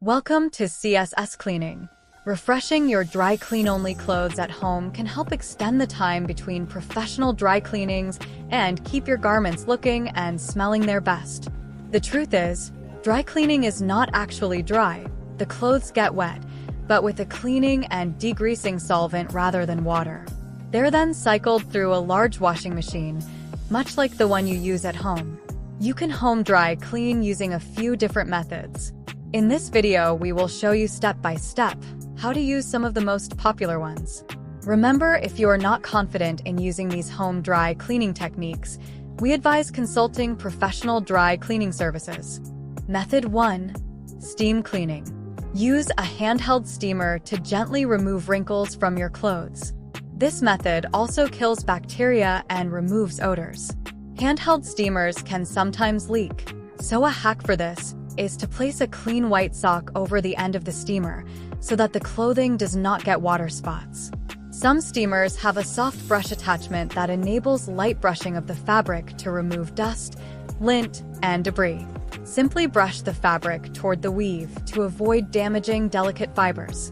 Welcome to CSS Cleaning. Refreshing your dry clean-only clothes at home can help extend the time between professional dry cleanings and keep your garments looking and smelling their best. The truth is, dry cleaning is not actually dry. The clothes get wet, but with a cleaning and degreasing solvent rather than water. They're then cycled through a large washing machine, much like the one you use at home. You can home dry clean using a few different methods. In this video, we will show you step by step how to use some of the most popular ones. Remember, if you are not confident in using these home dry cleaning techniques, we advise consulting professional dry cleaning services. Method 1. Steam cleaning. Use a handheld steamer to gently remove wrinkles from your clothes. This method also kills bacteria and removes odors. Handheld steamers can sometimes leak, so a hack for this is to place a clean white sock over the end of the steamer so that the clothing does not get water spots. Some steamers have a soft brush attachment that enables light brushing of the fabric to remove dust, lint, and debris. Simply brush the fabric toward the weave to avoid damaging delicate fibers.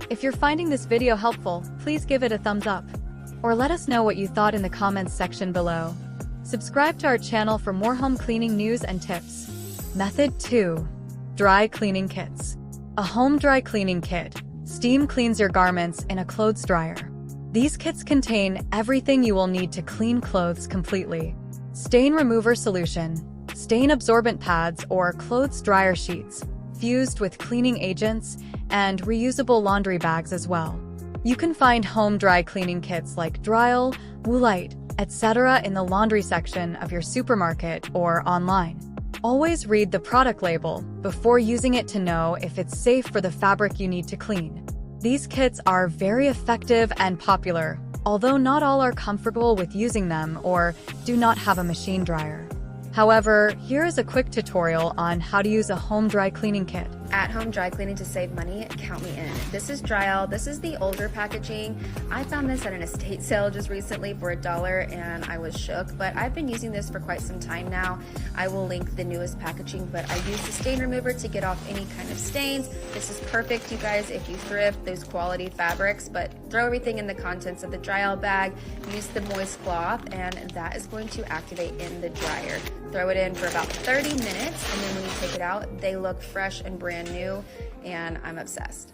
If you're finding this video helpful, please give it a thumbs up, or let us know what you thought in the comments section below. Subscribe to our channel for more home cleaning news and tips. Method 2. Dry cleaning kits. A home dry cleaning kit steam cleans your garments in a clothes dryer. These kits contain everything you will need to clean clothes completely. Stain remover solution, stain absorbent pads or clothes dryer sheets, fused with cleaning agents, and reusable laundry bags as well. You can find home dry cleaning kits like Dryal, Woolite, etc. in the laundry section of your supermarket or online. Always read the product label before using it to know if it's safe for the fabric you need to clean. These kits are very effective and popular, although not all are comfortable with using them or do not have a machine dryer. However, here is a quick tutorial on how to use a home dry cleaning kit. At-home dry cleaning to save money, count me in. This is Dryal. This is the older packaging. I found this at an estate sale just recently for $1 and I was shook, but I've been using this for quite some time now. I will link the newest packaging, but I use the stain remover to get off any kind of stains. This is perfect, you guys, if you thrift those quality fabrics, but throw everything in the contents of the Dryal bag, use the moist cloth, and that is going to activate in the dryer. Throw it in for about 30 minutes, and then when you take it out, they look fresh and brand new, and I'm obsessed.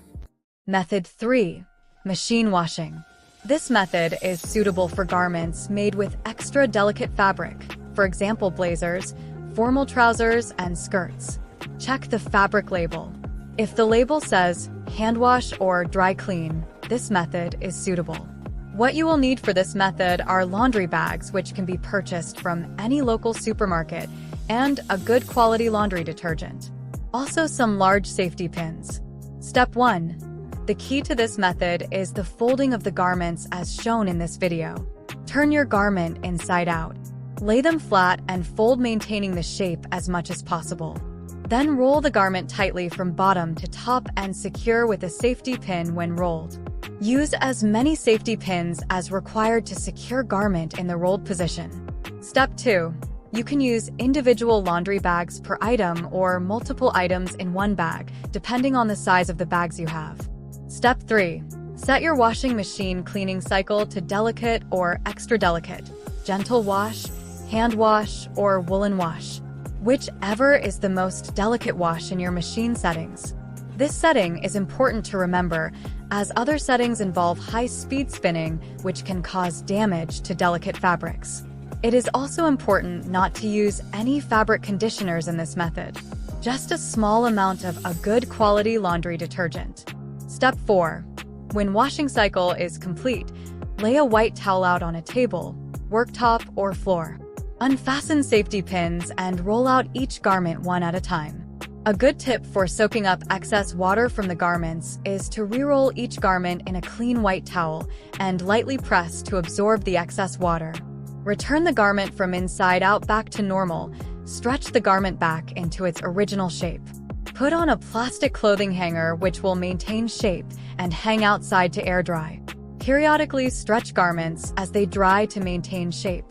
Method 3. Machine washing. This method is suitable for garments made with extra delicate fabric, for example blazers, formal trousers, and skirts. Check the fabric label. If the label says hand wash or dry clean, this method is suitable. What you will need for this method are laundry bags, which can be purchased from any local supermarket, and a good quality laundry detergent. Also some large safety pins. Step 1. The key to this method is the folding of the garments as shown in this video. Turn your garment inside out. Lay them flat and fold, maintaining the shape as much as possible. Then roll the garment tightly from bottom to top and secure with a safety pin when rolled. Use as many safety pins as required to secure garment in the rolled position. Step 2. You can use individual laundry bags per item or multiple items in one bag, depending on the size of the bags you have. Step 3. Set your washing machine cleaning cycle to delicate or extra delicate, gentle wash, hand wash, or woolen wash, whichever is the most delicate wash in your machine settings. This setting is important to remember, as other settings involve high-speed spinning, which can cause damage to delicate fabrics. It is also important not to use any fabric conditioners in this method, just a small amount of a good quality laundry detergent. Step 4. When washing cycle is complete, lay a white towel out on a table, worktop, or floor. Unfasten safety pins and roll out each garment one at a time. A good tip for soaking up excess water from the garments is to re-roll each garment in a clean white towel and lightly press to absorb the excess water. Return the garment from inside out back to normal. Stretch the garment back into its original shape. Put on a plastic clothing hanger which will maintain shape and hang outside to air dry. Periodically stretch garments as they dry to maintain shape.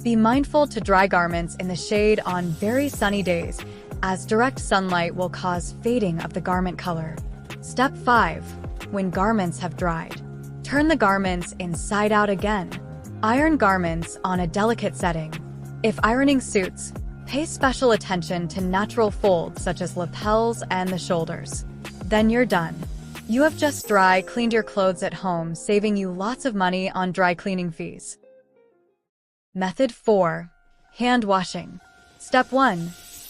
Be mindful to dry garments in the shade on very sunny days, as direct sunlight will cause fading of the garment color. Step 5. When garments have dried, turn the garments inside out again. Iron garments on a delicate setting. If ironing suits, pay special attention to natural folds such as lapels and the shoulders. Then you're done. You have just dry cleaned your clothes at home, saving you lots of money on dry cleaning fees. Method 4. Hand washing. Step 1.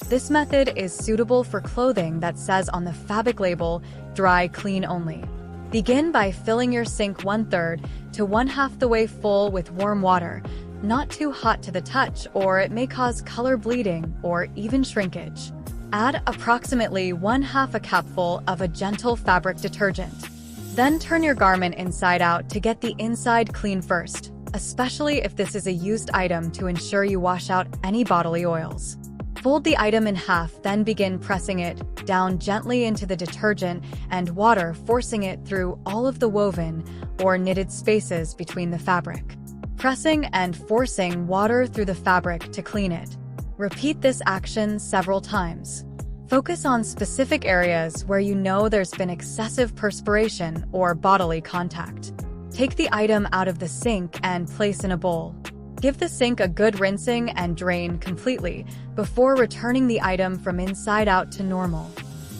This method is suitable for clothing that says on the fabric label, dry clean only. Begin by filling your sink 1/3 to 1/2 the way full with warm water, not too hot to the touch or it may cause color bleeding or even shrinkage. Add approximately 1/2 a cupful of a gentle fabric detergent. Then turn your garment inside out to get the inside clean first, especially if this is a used item to ensure you wash out any bodily oils. Fold the item in half, then begin pressing it down gently into the detergent and water, forcing it through all of the woven or knitted spaces between the fabric. Pressing and forcing water through the fabric to clean it. Repeat this action several times. Focus on specific areas where you know there's been excessive perspiration or bodily contact. Take the item out of the sink and place in a bowl. Give the sink a good rinsing and drain completely before returning the item from inside out to normal.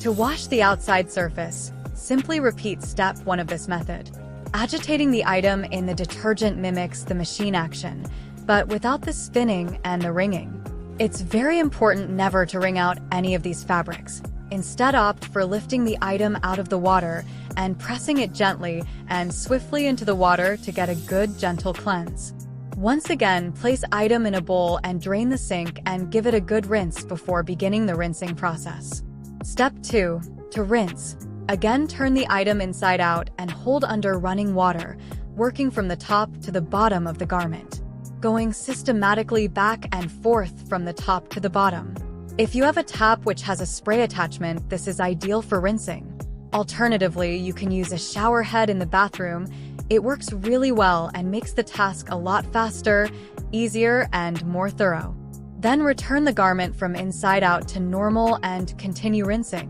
To wash the outside surface, simply repeat step 1 of this method. Agitating the item in the detergent mimics the machine action, but without the spinning and the wringing. It's very important never to wring out any of these fabrics. Instead, opt for lifting the item out of the water and pressing it gently and swiftly into the water to get a good gentle cleanse. Once again, place item in a bowl and drain the sink and give it a good rinse before beginning the rinsing process. Step 2. To rinse. Again, turn the item inside out and hold under running water, working from the top to the bottom of the garment, going systematically back and forth from the top to the bottom. If you have a tap which has a spray attachment, this is ideal for rinsing. Alternatively, you can use a shower head in the bathroom. It works really well and makes the task a lot faster, easier, and more thorough. Then return the garment from inside out to normal and continue rinsing.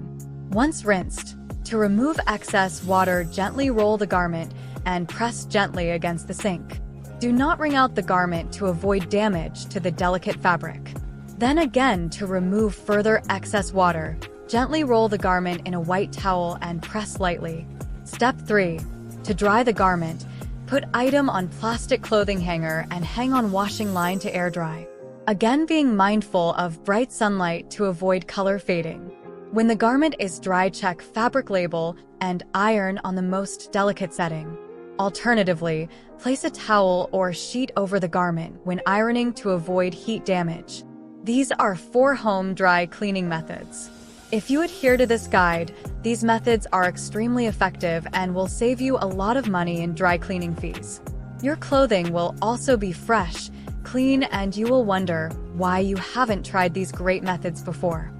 Once rinsed, to remove excess water, gently roll the garment and press gently against the sink. Do not wring out the garment to avoid damage to the delicate fabric. Then again, to remove further excess water, gently roll the garment in a white towel and press lightly. Step 3. To dry the garment, put item on plastic clothing hanger and hang on washing line to air dry. Again, being mindful of bright sunlight to avoid color fading. When the garment is dry, check fabric label and iron on the most delicate setting. Alternatively, place a towel or sheet over the garment when ironing to avoid heat damage. These are 4 home dry cleaning methods. If you adhere to this guide, these methods are extremely effective and will save you a lot of money in dry cleaning fees. Your clothing will also be fresh, clean, and you will wonder why you haven't tried these great methods before.